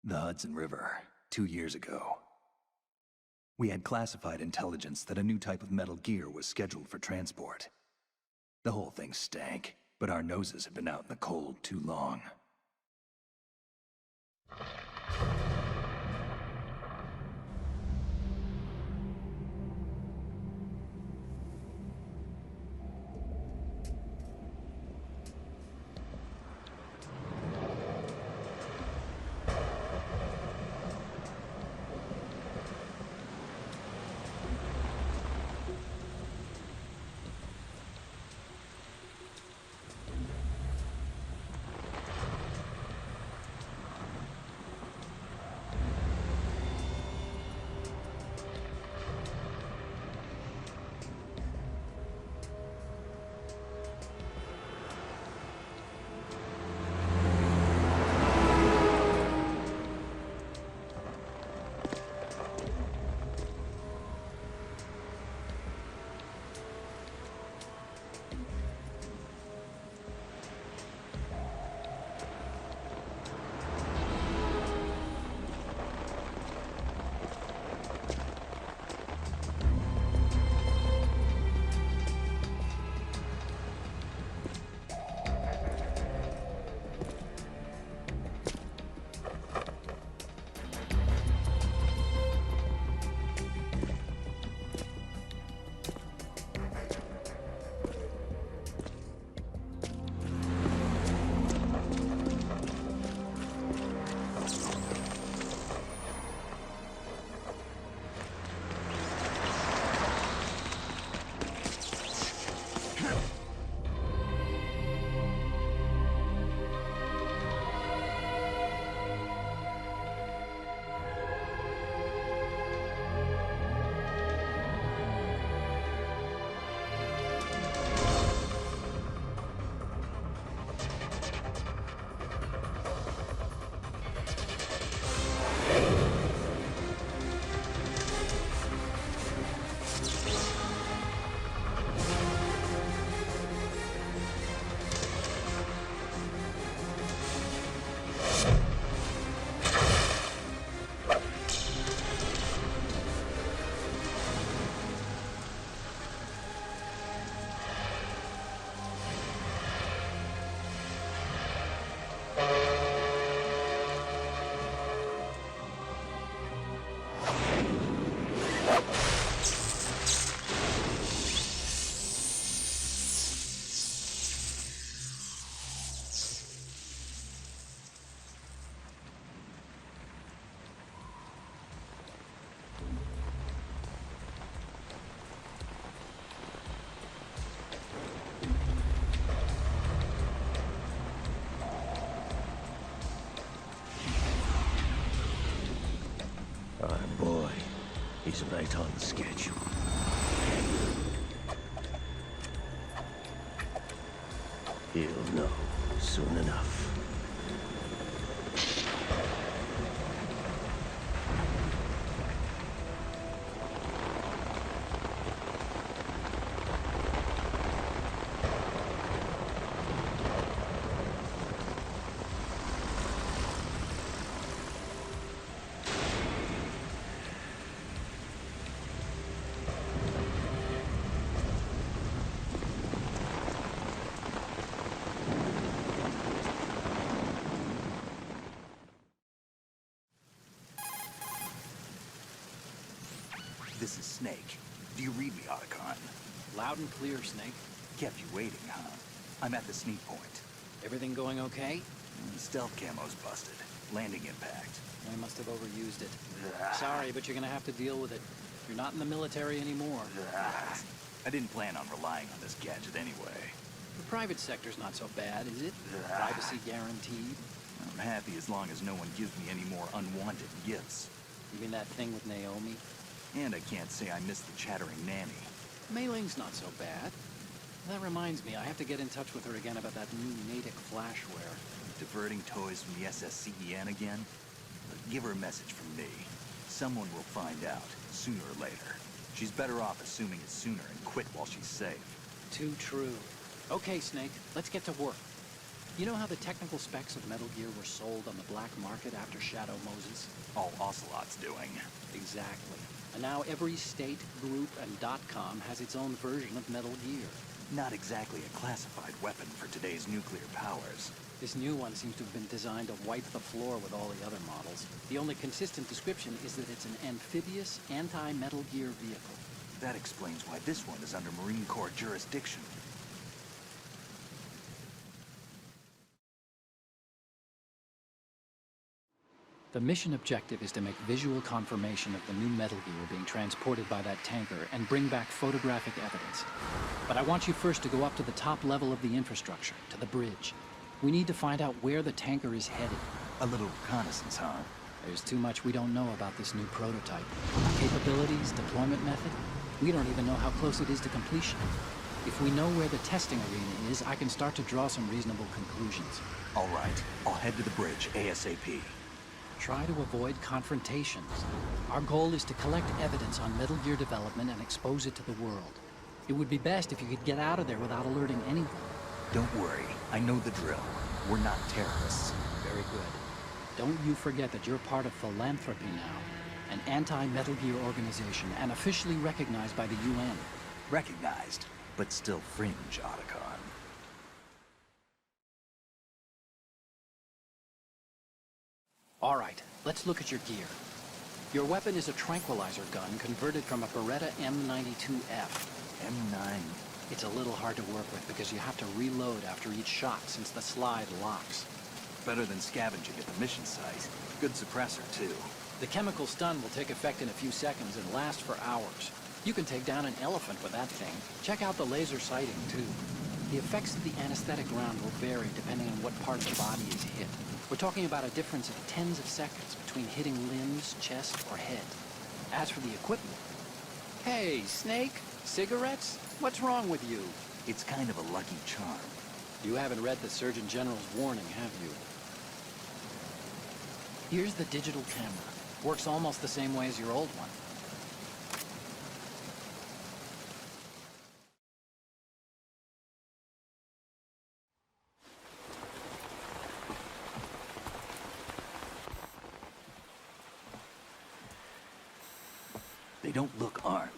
The Hudson River, 2 years ago. We had classified intelligence that a new type of metal gear was scheduled for transport. The whole thing stank, but our noses had been out in the cold too long. Our boy, he's right on schedule. He'll know soon enough. This is Snake. Do you read me, Otacon? Loud and clear, Snake. Kept you waiting, huh? I'm at the sneak point. Everything going okay? Stealth camo's busted. Landing impact. I must have overused it. Sorry, but you're gonna have to deal with it. You're not in the military anymore. I didn't plan on relying on this gadget anyway. The private sector's not so bad, is it? Privacy guaranteed. I'm happy as long as no one gives me any more unwanted gifts. You mean that thing with Naomi? And I can't say I miss the chattering nanny. Mailing's not so bad. That reminds me, I have to get in touch with her again about that new Natick flashware. Diverting toys from the SSCEN again? Give her a message from me. Someone will find out, sooner or later. She's better off assuming it sooner and quit while she's safe. Too true. Okay, Snake, let's get to work. You know how the technical specs of Metal Gear were sold on the black market after Shadow Moses? All Ocelot's doing. Exactly. And now every state, group, and .com has its own version of Metal Gear. Not exactly a classified weapon for today's nuclear powers. This new one seems to have been designed to wipe the floor with all the other models. The only consistent description is that it's an amphibious, anti-Metal Gear vehicle. That explains why this one is under Marine Corps jurisdiction. The mission objective is to make visual confirmation of the new Metal Gear being transported by that tanker and bring back photographic evidence. But I want you first to go up to the top level of the infrastructure, to the bridge. We need to find out where the tanker is headed. A little reconnaissance, huh? There's too much we don't know about this new prototype. Capabilities, deployment method. We don't even know how close it is to completion. If we know where the testing arena is, I can start to draw some reasonable conclusions. All right, I'll head to the bridge ASAP. Try to avoid confrontations. Our goal is to collect evidence on Metal Gear development and expose it to the world. It would be best if you could get out of there without alerting anyone. Don't worry, I know the drill. We're not terrorists. Very good. Don't you forget that you're part of Philanthropy now, an anti-Metal Gear organization and officially recognized by the UN. Recognized, but still fringe, Otacon. All right, let's look at your gear. Your weapon is a tranquilizer gun converted from a Beretta M92F. M9. It's a little hard to work with because you have to reload after each shot since the slide locks. Better than scavenging at the mission site. Good suppressor, too. The chemical stun will take effect in a few seconds and last for hours. You can take down an elephant with that thing. Check out the laser sighting, too. The effects of the anesthetic round will vary depending on what part of the body is hit. We're talking about a difference of tens of seconds between hitting limbs, chest, or head. As for the equipment... Hey, Snake? Cigarettes? What's wrong with you? It's kind of a lucky charm. You haven't read the Surgeon General's warning, have you? Here's the digital camera. Works almost the same way as your old one. They don't look armed.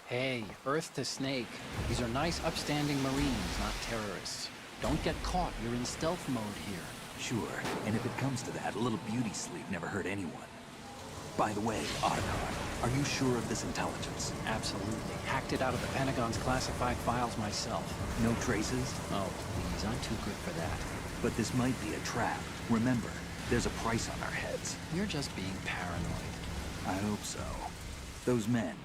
Hey, Earth to Snake. These are nice, upstanding Marines, not terrorists. Don't get caught. You're in stealth mode here. Sure, and if it comes to that, a little beauty sleep never hurt anyone. By the way, Otacon, are you sure of this intelligence? Absolutely. Hacked it out of the Pentagon's classified files myself. No traces? Oh, please, I'm too good for that. But this might be a trap. Remember, there's a price on our heads. You're just being paranoid. I hope so. Those men,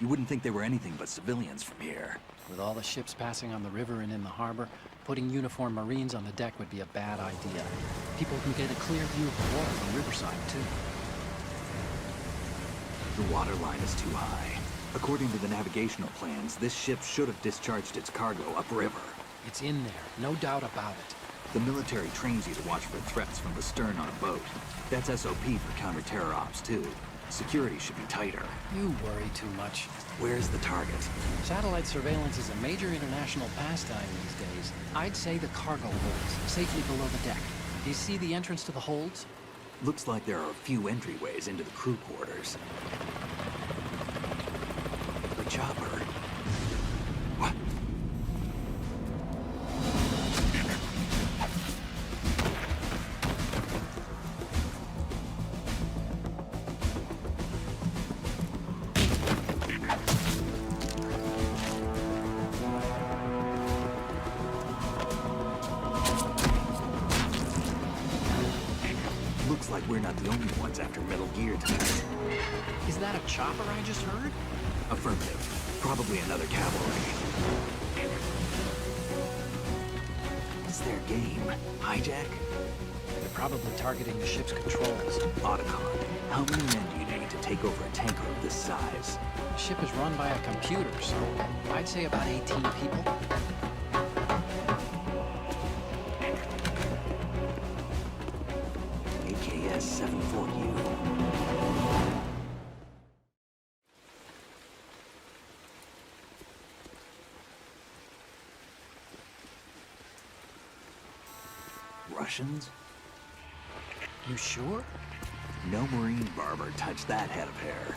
you wouldn't think they were anything but civilians from here. With all the ships passing on the river and in the harbor, putting uniformed Marines on the deck would be a bad idea. People can get a clear view of the water from Riverside, too. The water line is too high. According to the navigational plans, this ship should have discharged its cargo upriver. It's in there, no doubt about it. The military trains you to watch for threats from the stern on a boat. That's SOP for counter-terror ops, too. Security should be tighter. You worry too much. Where's the target? Satellite surveillance is a major international pastime these days. I'd say the cargo holds, safely below the deck. Do you see the entrance to the holds? Looks like there are a few entryways into the crew quarters. The chopper. What? Looks like we're not the only ones after Metal Gear tonight. Is that a chopper I just heard? Affirmative. Probably another cavalry. What's their game? Hijack? They're probably targeting the ship's controls. Otacon, how many men do you need to take over a tanker of this size? The ship is run by a computer, so I'd say about 18 people. AKS 74U. Russians? You sure? No Marine barber touched that head of hair.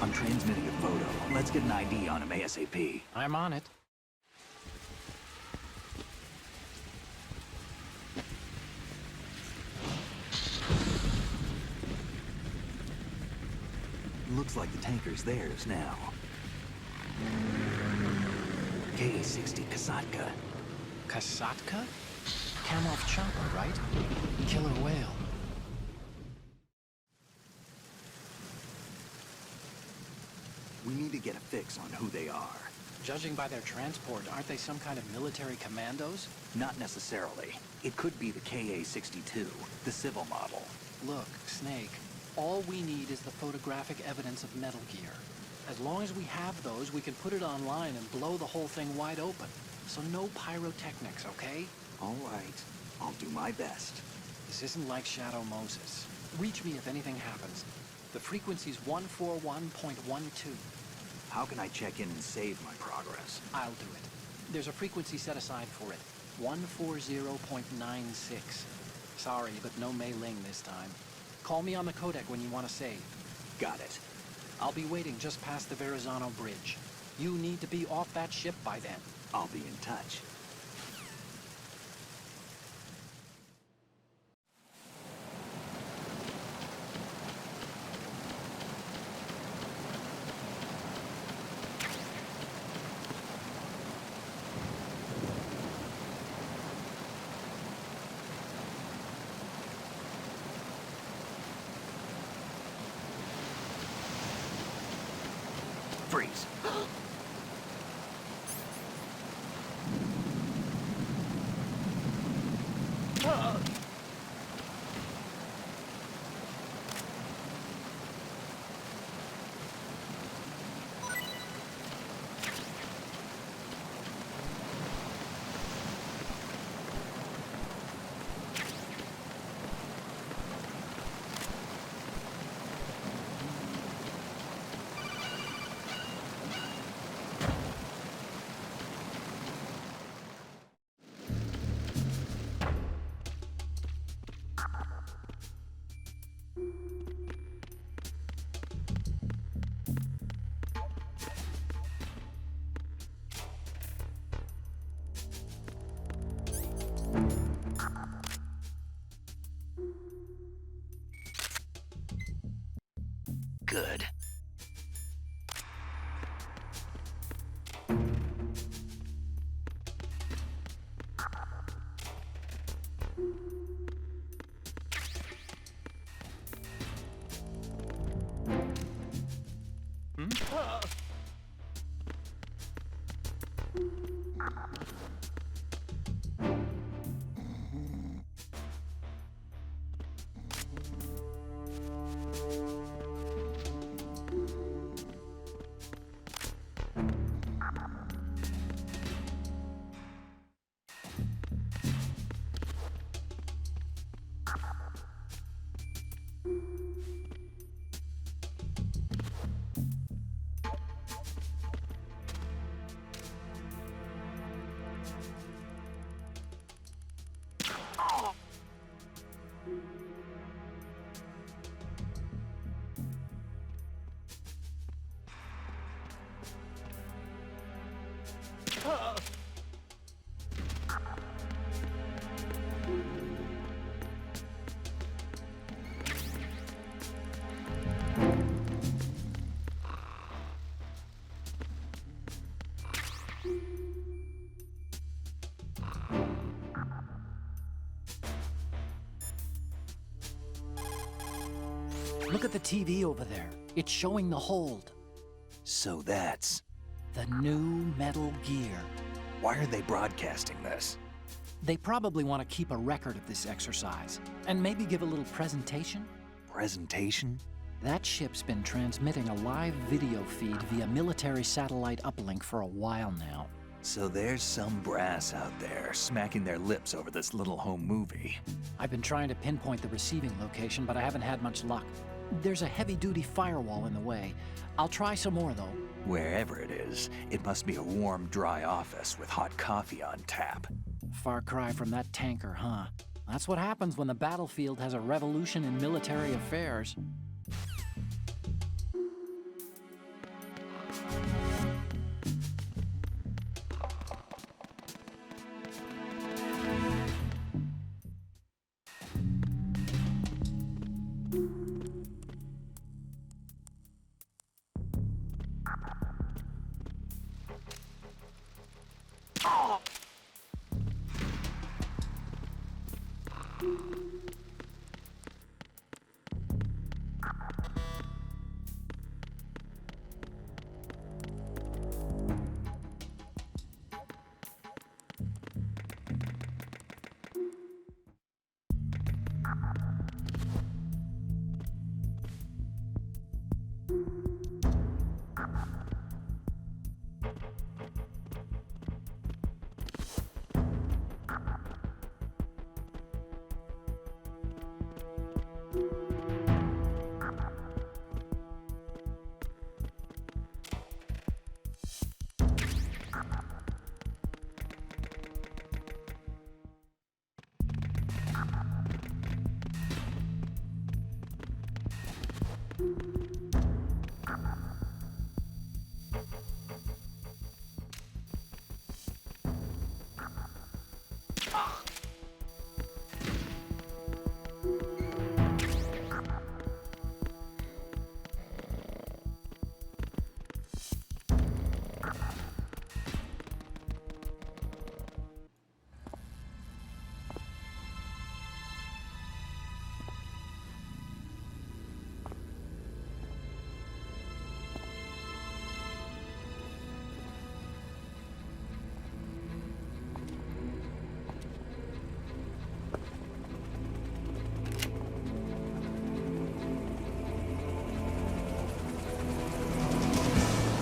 I'm transmitting a photo. Let's get an ID on him ASAP. I'm on it. Looks like the tanker's theirs now. Ka-60 Kasatka. Kasatka? Kamov chopper, right? Killer whale. We need to get a fix on who they are. Judging by their transport, aren't they some kind of military commandos? Not necessarily. It could be the Ka-62, the civil model. Look, Snake, all we need is the photographic evidence of Metal Gear. As long as we have those, we can put it online and blow the whole thing wide open. So no pyrotechnics, okay? All right. I'll do my best. This isn't like Shadow Moses. Reach me if anything happens. The frequency's 141.12. How can I check in and save my progress? I'll do it. There's a frequency set aside for it. 140.96. Sorry, but no Mei Ling this time. Call me on the codec when you want to save. Got it. I'll be waiting just past the Verrazano Bridge. You need to be off that ship by then. I'll be in touch. Freeze. Good. Look at the TV over there. It's showing the hold. So that's... The new Metal Gear. Why are they broadcasting this? They probably want to keep a record of this exercise. And maybe give a little presentation? Presentation? That ship's been transmitting a live video feed via military satellite uplink for a while now. So there's some brass out there smacking their lips over this little home movie. I've been trying to pinpoint the receiving location, but I haven't had much luck. There's a heavy-duty firewall in the way. I'll try some more, though. Wherever it is, it must be a warm, dry office with hot coffee on tap. Far cry from that tanker, huh? That's what happens when the battlefield has a revolution in military affairs.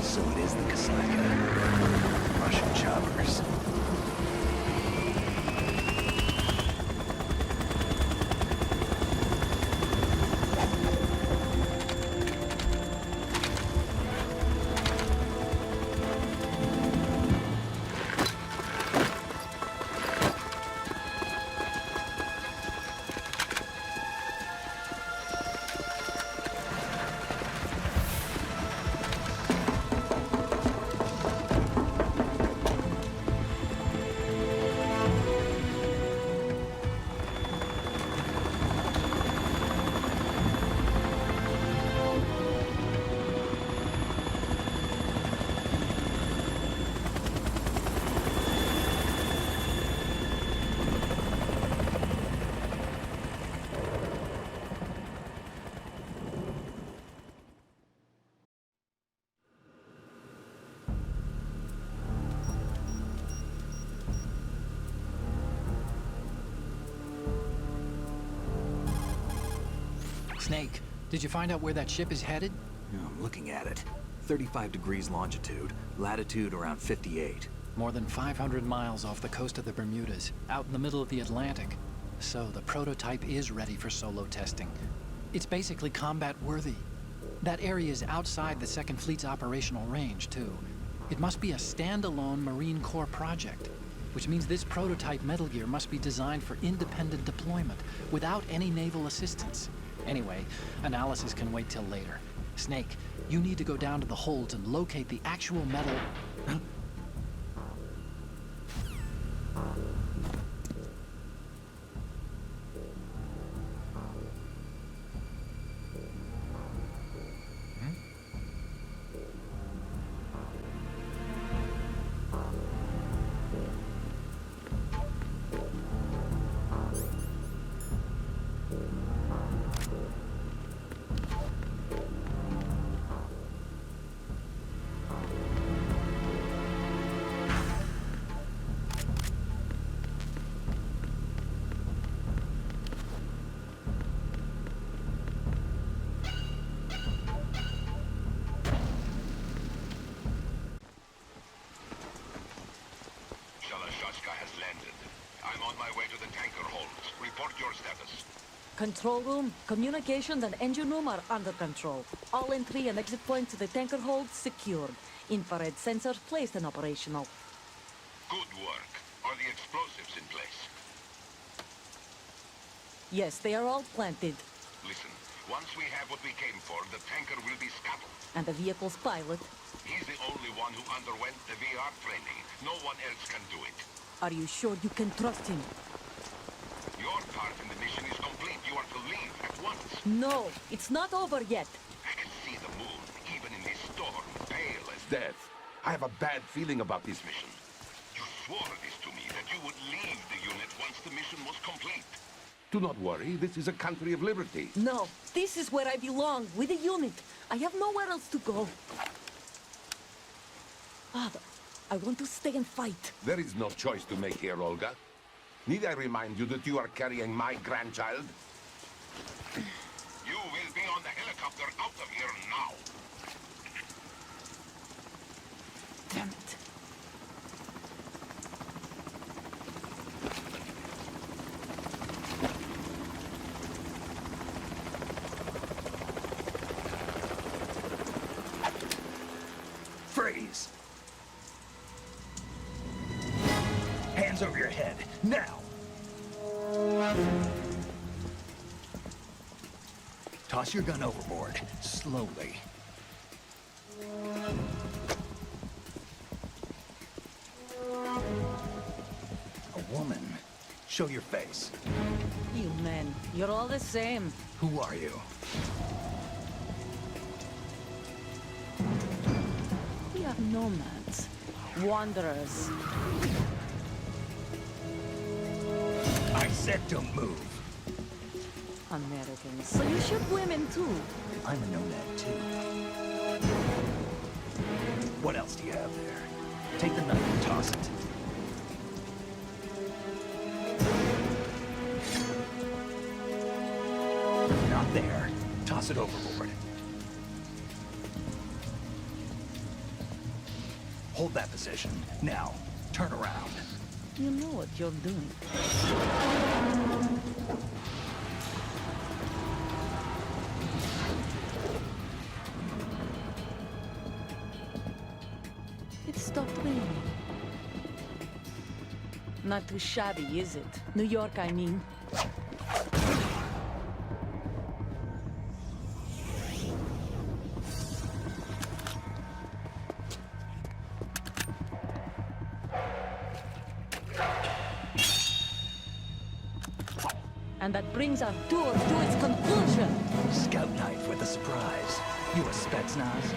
So it is the Kasatka. Russian choppers. Snake, did you find out where that ship is headed? I'm looking at it. 35 degrees longitude, latitude around 58. More than 500 miles off the coast of the Bermudas, out in the middle of the Atlantic. So the prototype is ready for solo testing. It's basically combat-worthy. That area is outside the Second Fleet's operational range, too. It must be a standalone Marine Corps project, which means this prototype Metal Gear must be designed for independent deployment, without any naval assistance. Anyway, analysis can wait till later. Snake, you need to go down to the holds and locate the actual metal... Huh? Control room, communications, and engine room are under control. All entry and exit points to the tanker hold secured. Infrared sensors placed and operational. Good work. Are the explosives in place? Yes, they are all planted. Listen, once we have what we came for, the tanker will be scuttled. And the vehicle's pilot. He's the only one who underwent the VR training. No one else can do it. Are you sure you can trust him? Your part in the mission is complete. You are to leave at once. No, it's not over yet. I can see the moon, even in this storm, pale as death. I have a bad feeling about this mission. You swore this to me, that you would leave the unit once the mission was complete. Do not worry, this is a country of liberty. No, this is where I belong, with the unit. I have nowhere else to go. Father, I want to stay and fight. There is no choice to make here, Olga. Need I remind you that you are carrying my grandchild? You will be on the helicopter out of here now. Damn it. Freeze! Hands over your head, now! Toss your gun overboard, slowly. A woman. Show your face. You men, you're all the same. Who are you? We are nomads. Wanderers. I said don't move. Americans. So you shoot women too. I'm a nomad too. What else do you have there? Take the knife and toss it. Not there. Toss it overboard. Hold that position. Now, turn around. You know what you're doing. It stopped raining. Not too shabby, is it? New York, I mean. And that brings our tour to its conclusion. Scout knife with a surprise. You a Spetsnaz?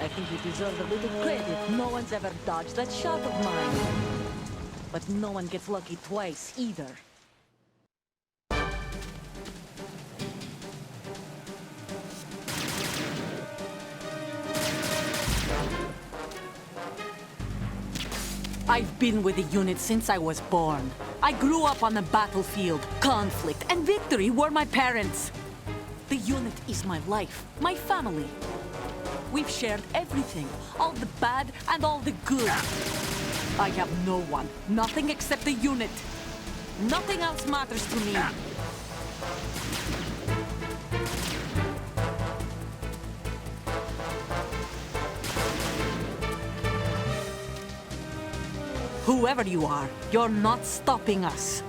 I think you deserve a little credit. No one's ever dodged that shot of mine. But no one gets lucky twice, either. I've been with the unit since I was born. I grew up on the battlefield. Conflict and victory were my parents. The unit is my life, my family. We've shared everything, all the bad and all the good. I have no one, nothing except the unit. Nothing else matters to me. Whoever you are, you're not stopping us.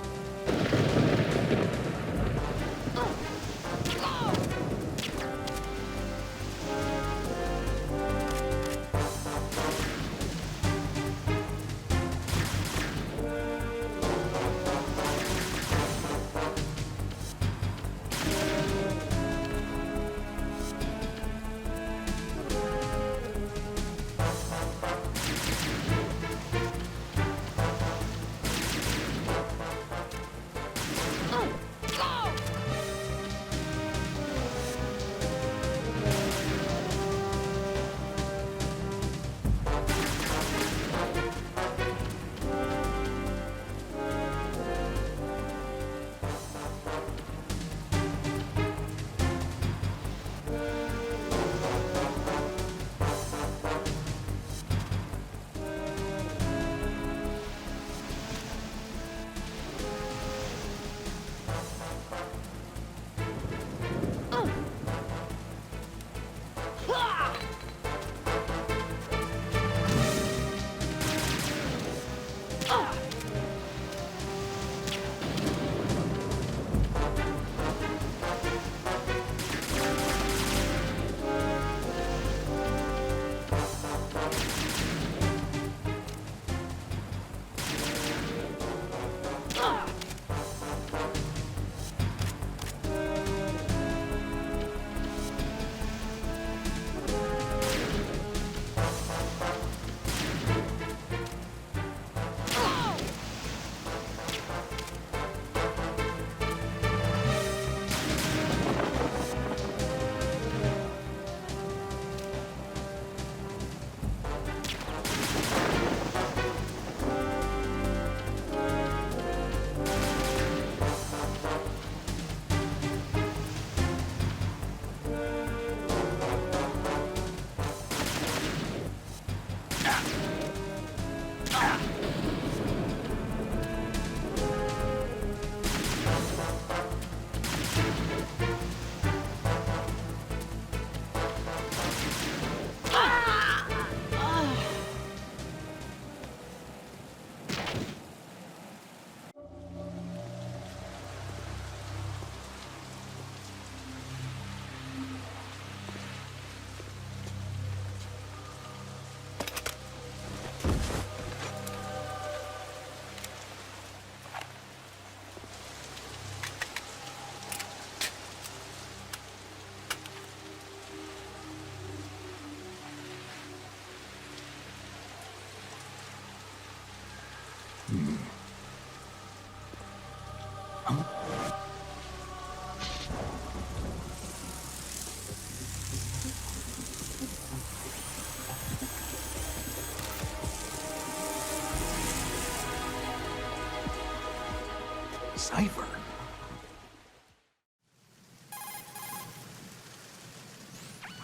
cipher.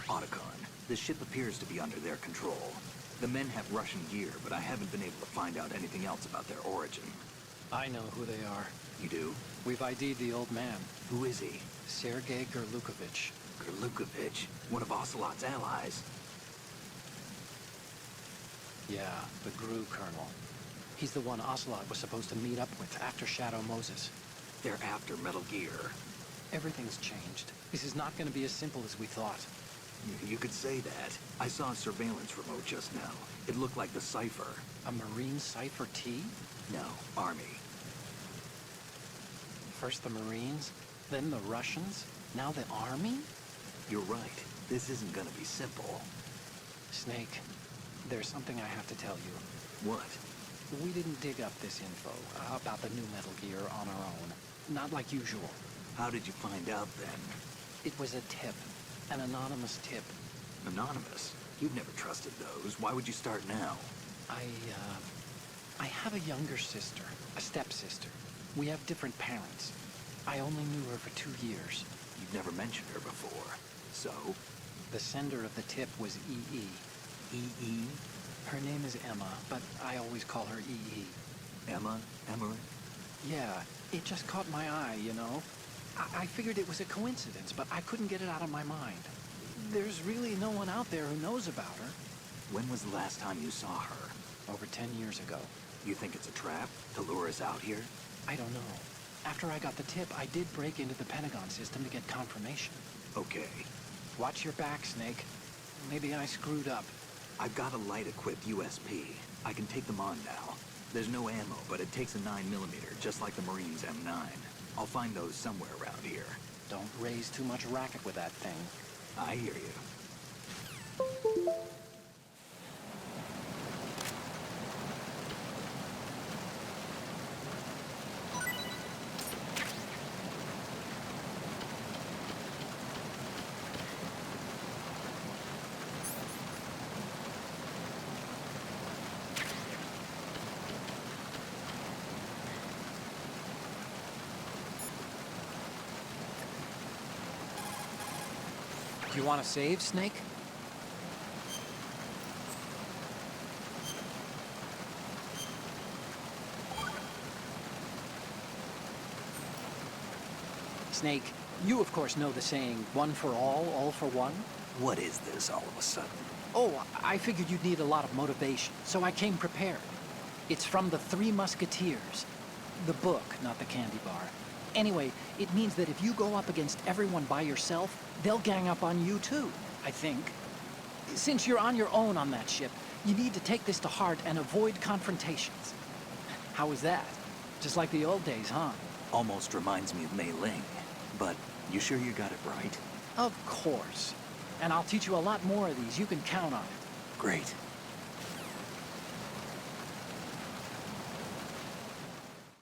Otacon, the ship appears to be under their control. The men have Russian gear, but I haven't been able to find out anything else about their origin. I know who they are. You do? We've ID'd the old man, Who is he? Sergei Gerlukovich. Gerlukovich, one of Ocelot's allies. Yeah, the GRU colonel. He's the one Ocelot was supposed to meet up with after Shadow Moses. They're after Metal Gear. Everything's changed. This is not going to be as simple as we thought. You could say that. I saw a surveillance remote just now. It looked like the cipher. A Marine Cipher T? No, Army. First the Marines, then the Russians, now the Army? You're right. This isn't gonna be simple. Snake, there's something I have to tell you. What? We didn't dig up this info about the new Metal Gear on our own. Not like usual. How did you find out then? It was a tip. An anonymous tip. Anonymous? You've never trusted those. Why would you start now? I have a younger sister, a stepsister. We have different parents. I only knew her for 2 years. You've never mentioned her before. So? The sender of the tip was E.E. E.E.? Her name is Emma, but I always call her E.E. Emma? Emily? Yeah, it just caught my eye, you know? I figured it was a coincidence, but I couldn't get it out of my mind. There's really no one out there who knows about her. When was the last time you saw her? Over 10 years ago. You think it's a trap to lure us out here? I don't know. After I got the tip, I did break into the Pentagon system to get confirmation. Okay. Watch your back, Snake. Maybe I screwed up. I've got a light-equipped USP. I can take them on now. There's no ammo, but it takes a 9mm, just like the Marines' M9. I'll find those somewhere around here. Don't raise too much racket with that thing. I hear you. Do you want to save, Snake? Snake, you of course know the saying, one for all for one? What is this all of a sudden? Oh, I figured you'd need a lot of motivation, so I came prepared. It's from the Three Musketeers. The book, not the candy bar. Anyway, it means that if you go up against everyone by yourself, they'll gang up on you too, I think. Since you're on your own on that ship, you need to take this to heart and avoid confrontations. How was that? Just like the old days, huh? Almost reminds me of Mei Ling. But you sure you got it right? Of course. And I'll teach you a lot more of these. You can count on it. Great.